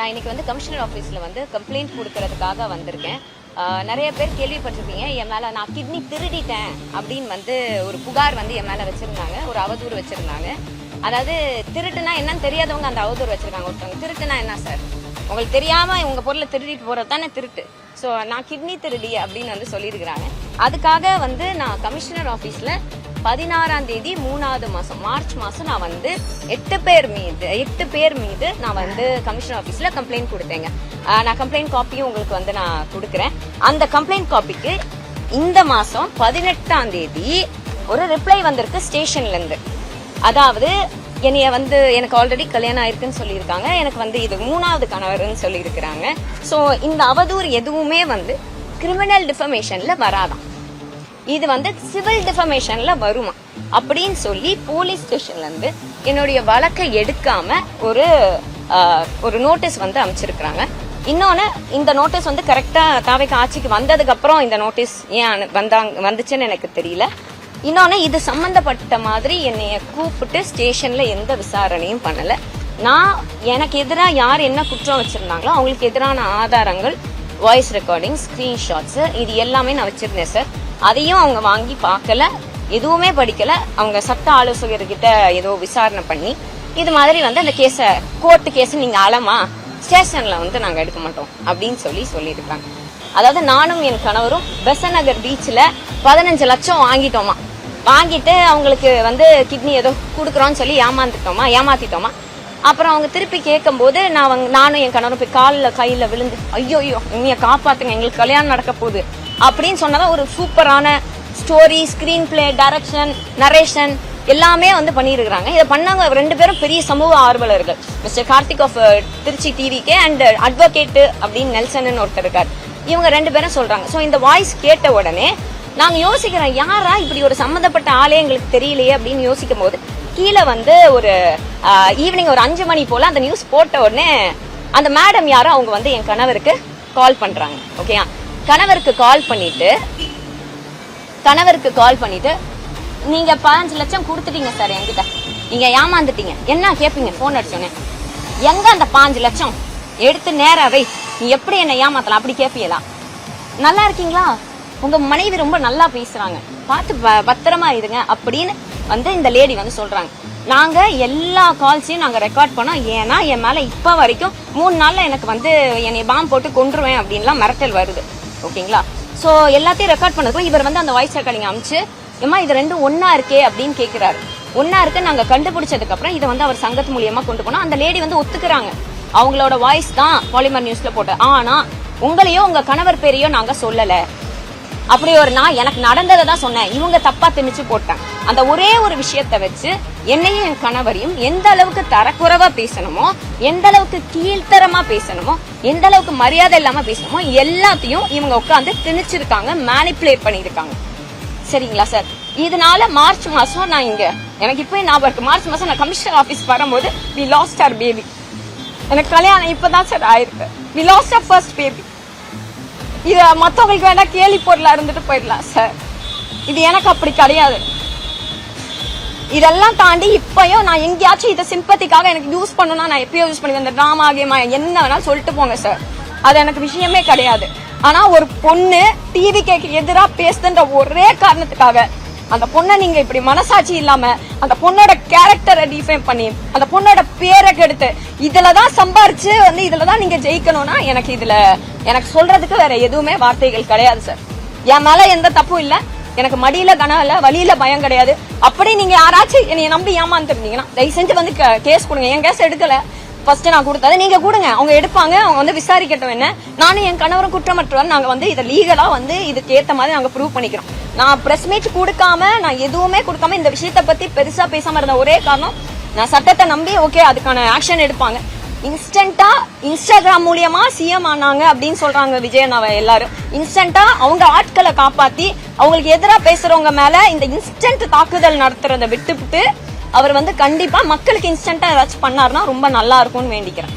நான் இன்னைக்கு வந்து கமிஷனர் ஆஃபீஸில் வந்து கம்ப்ளைண்ட் கொடுக்கறதுக்காக வந்திருக்கேன். நிறைய பேர் கேள்விப்பட்டிருப்பீங்க, என் மேலே நான் கிட்னி திருடிட்டேன் அப்படின்னு வந்து ஒரு புகார் வந்து என் மேலே வச்சுருந்தாங்க, ஒரு அவதூறு வச்சுருந்தாங்க. அதாவது திருட்டுனா என்னன்னு தெரியாதவங்க அந்த அவதூறு வச்சுருக்காங்க. ஒருத்தவங்க திருட்டுனா என்ன சார், உங்களுக்கு தெரியாமல் உங்கள் பொருளை திருடிட்டு போகிறது தானே திருட்டு. ஸோ நான் கிட்னி திருடி அப்படின்னு வந்து சொல்லியிருக்கிறாங்க. அதுக்காக வந்து நான் கமிஷனர் ஆஃபீஸில் 16ஆம் தேதி 3வது மாதம் மார்ச் மாதம் நான் வந்து 8 பேர் மீது நான் வந்து கமிஷனர் ஆஃபீஸில் கம்ப்ளைண்ட் கொடுத்தேங்க. நான் கம்ப்ளைண்ட் காப்பியும் உங்களுக்கு வந்து நான் கொடுக்குறேன். அந்த கம்ப்ளைண்ட் காப்பிக்கு இந்த மாதம் 18ஆம் தேதி ஒரு ரிப்ளை வந்திருக்கு ஸ்டேஷன்லேருந்து. அதாவது என்னைய வந்து எனக்கு ஆல்ரெடி கல்யாணம் ஆயிருக்குன்னு சொல்லியிருக்காங்க, எனக்கு வந்து இது 3வது கணவர்னு சொல்லியிருக்கிறாங்க. ஸோ இந்த அவதூறு எதுவுமே வந்து கிரிமினல் டிஃபமேஷன்ல வராதான், இது வந்து சிவில் டிஃபமேஷன்ல வருமா அப்படின்னு சொல்லி போலீஸ் ஸ்டேஷன்ல இருந்து என்னுடைய வழக்கை எடுக்காம ஒரு நோட்டீஸ் வந்து அமைச்சிருக்கிறாங்க. இன்னொன்னு, இந்த நோட்டீஸ் வந்து கரெக்டா தாவேக்கு ஆட்சிக்கு வந்ததுக்கு அப்புறம் இந்த நோட்டீஸ் ஏன் வந்துச்சுன்னு எனக்கு தெரியல. இன்னொன்னு, இது சம்பந்தப்பட்ட மாதிரி என்னைய கூப்பிட்டு ஸ்டேஷன்ல எந்த விசாரணையும் பண்ணல. நான் எனக்கு எதிராக யார் என்ன குற்றம் வச்சிருந்தாங்களோ அவங்களுக்கு எதிரான ஆதாரங்கள், வாய்ஸ் ரெக்கார்டிங், ஸ்கிரீன்ஷாட்ஸ், இது எல்லாமே நான் வச்சிருந்தேன் சார். அதையும் அவங்க வாங்கி பார்க்கல, எதுவுமே படிக்கல. அவங்க சட்ட ஆலோசகர்கிட்ட ஏதோ விசாரணை பண்ணி இது மாதிரி வந்து அந்த கேஸை கோர்ட்டு கேஸ் நீங்க அலமா ஸ்டேஷன்ல வந்து நாங்க எடுக்க மாட்டோம் அப்படின்னு சொல்லியிருக்காங்க. அதாவது நானும் என் கணவரும் பெசநகர் பீச்சில் 15 லட்சம் வாங்கிட்டு அவங்களுக்கு வந்து கிட்னி ஏதோ கொடுக்குறோன்னு சொல்லி ஏமாத்திட்டோமா. அப்புறம் அவங்க திருப்பி கேட்கும் போது நானும் என் கணவரும் போய் கையில விழுந்து ஐயோ நீங்க காப்பாத்துங்க, எங்களுக்கு கல்யாணம் நடக்க போகுது அப்படின்னு சொன்னதான் ஒரு சூப்பரான story, screen play, direction, narration எல்லாமே வந்து பண்ணியிருக்கிறாங்க. இதை பண்ணாங்க 2 பேரும் பெரிய சமூக ஆர்வலர்கள், mister Karthik of Tiruchi TVK and advocate அப்படின்னு நெல்சன் ஒருத்தர் இருக்கார். இவங்க 2 பேரும் சொல்றாங்க. ஸோ இந்த வாய்ஸ் கேட்ட உடனே நாங்க யோசிக்கிறோம், யாரா இப்படி ஒரு சம்மந்தப்பட்ட ஆளே எங்களுக்கு தெரியலையே அப்படின்னு யோசிக்கும் போது கீழே வந்து ஒரு ஈவினிங் ஒரு 5 மணி போல அந்த நியூஸ் போட்ட உடனே அந்த மேடம் யாரும் அவங்க வந்து என் கணவருக்கு கால் பண்றாங்க. ஓகேயா, கணவருக்கு கால் பண்ணிட்டு நீங்க 15 லட்சம் கொடுத்துட்டீங்க சார் என்கிட்ட, நீங்க ஏமாந்துட்டீங்க என்ன கேப்பீங்க, போன் அடிச்சோன்னே எங்க அந்த 5 லட்சம் எடுத்து நேராவே நீ எப்படி என்ன ஏமாத்தலாம் அப்படி கேப்பீங்களா, நல்லா இருக்கீங்களா, உங்க மனைவி ரொம்ப நல்லா பேசுறாங்க, பார்த்து பத்திரமா இருங்க அப்படின்னு வந்து இந்த லேடி வந்து சொல்றாங்க. நாங்க எல்லா கால்ஸையும் நாங்க ரெக்கார்ட் பண்ணோம். ஏன்னா என் மேல இப்ப வரைக்கும் 3 நாள்ல எனக்கு வந்து என்னை பாம்பு போட்டு கொன்றுவேன் அப்படின்லாம் மிரட்டல் வருது. ஓகேங்களா, சோ எல்லாத்தையும் ரெக்கார்ட் பண்ணதுக்கும் இவர் வந்து அந்த வாய்ஸ் ரெக்கார்டிங் அமைச்சு ஏமா இது 2 ஒன்னா இருக்கே அப்படின்னு கேட்கிறாரு. ஒன்னா இருக்கு நாங்க கண்டுபிடிச்சதுக்கு அப்புறம் இதை வந்து அவர் சங்கத்து மூலியமா கொண்டு போனோம். அந்த லேடி வந்து ஒத்துக்கிறாங்க, அவங்களோட வாய்ஸ் தான் பாலிமர் நியூஸ்ல போட்ட, ஆனா உங்களையோ உங்க கணவர் பேரையோ நாங்க சொல்லல, அப்படி ஒரு நான் எனக்கு நடந்ததை தான் சொன்னேன், இவங்க தப்பா திணிச்சு போட்டாங்க. அந்த ஒரே ஒரு விஷயத்த வச்சு என்னையும் என் கணவரையும் எந்த அளவுக்கு தரக்குறைவா பேசணுமோ, எந்த அளவுக்கு கீழ்த்தரமா பேசணுமோ, எந்த அளவுக்கு மரியாதை இல்லாம பேசணுமோ எல்லாத்தையும் இவங்க உட்காந்து திணிச்சிருக்காங்க, மேனிப்புலேட் பண்ணிருக்காங்க. சரிங்களா சார், இதனால மார்ச் மாசம் நான் இங்க எனக்கு இப்போ ஞாபகம் இருக்கு, மார்ச் மாசம் நான் கமிஷனர் ஆபீஸ் வரும்போது we lost our baby. எனக்கு கல்யாணம் இப்பதான் சார் ஆயிருக்கு. we lost our first baby. இது மற்றவங்களுக்கு வேணா கேலி பொருளா இருந்துட்டு போயிடலாம் சார், இது எனக்கு அப்படி கிடையாது. இதெல்லாம் தாண்டி இப்பயும் நான் எங்கேயாச்சும் இதை சிம்பத்திக்காக எனக்கு யூஸ் பண்ணணும்னா நான் எப்பயோ யூஸ் பண்ணுவேன். இந்த டிராமா கேமா என்ன வேணாலும் சொல்லிட்டு போங்க சார், அது எனக்கு விஷயமே கிடையாது. ஆனா ஒரு பொண்ணு டிவிக்கு எதிராக பேசுதுன்ற ஒரே காரணத்துக்காக அந்த பொண்ணை நீங்க இப்படி மனசாட்சி இல்லாம அந்த பொண்ணோட கேரக்டரை டிஃபைன் பண்ணி அந்த பொண்ணோட பேரை கெடுத்து இதுலதான் சம்பாரிச்சு வந்து இதுலதான் நீங்க ஜெயிக்கணும்னா எனக்கு சொல்றதுக்கு வேற எதுவுமே வார்த்தைகள் கிடையாது சார். என் மேல எந்த தப்பும் இல்ல, எனக்கு மடியில கனம் இல்ல, வழியில பயம் கிடையாது. அப்படி நீங்க யாராச்சும் என்னைய நம்பி ஏமாந்துருந்தீங்கன்னா தயவு செஞ்சு வந்து கேஸ் கொடுங்க. என் கேஸ் எடுக்கல, ஃபர்ஸ்ட் நான் கொடுத்தது நீங்க கொடுங்க, அவங்க எடுப்பாங்க, அவங்க வந்து விசாரிக்கட்டும். என்ன நானும் என் கணவரும் குற்றமற்றவர், நாங்க வந்து இதை லீகலா வந்து இதுக்கு ஏத்த மாதிரி நாங்க ப்ரூவ் பண்ணிக்கிறோம். நான் பிரஸ் மீட் கொடுக்காம நான் எதுவுமே கொடுக்காம இந்த விஷயத்த பத்தி பெருசா பேசாம இருந்த ஒரே காரணம் நான் சட்டத்தை நம்பி ஓகே அதுக்கான ஆக்ஷன் எடுப்பாங்க. இன்ஸ்டன்டா இன்ஸ்டாகிராம் மூலியமா சிஎம் ஆனாங்க அப்படின்னு சொல்றாங்க விஜயண்ணாவை எல்லாரும். இன்ஸ்டன்டா அவங்க ஆட்களை காப்பாத்தி அவங்களுக்கு எதிராக பேசுறவங்க மேல இந்த இன்ஸ்டன்ட் தாக்குதல் நடத்துறத விட்டுவிட்டு அவர் வந்து கண்டிப்பா மக்களுக்கு இன்ஸ்டன்டா ஏதாச்சும் பண்ணாருன்னா ரொம்ப நல்லா இருக்கும்னு வேண்டிக்கிறேன்.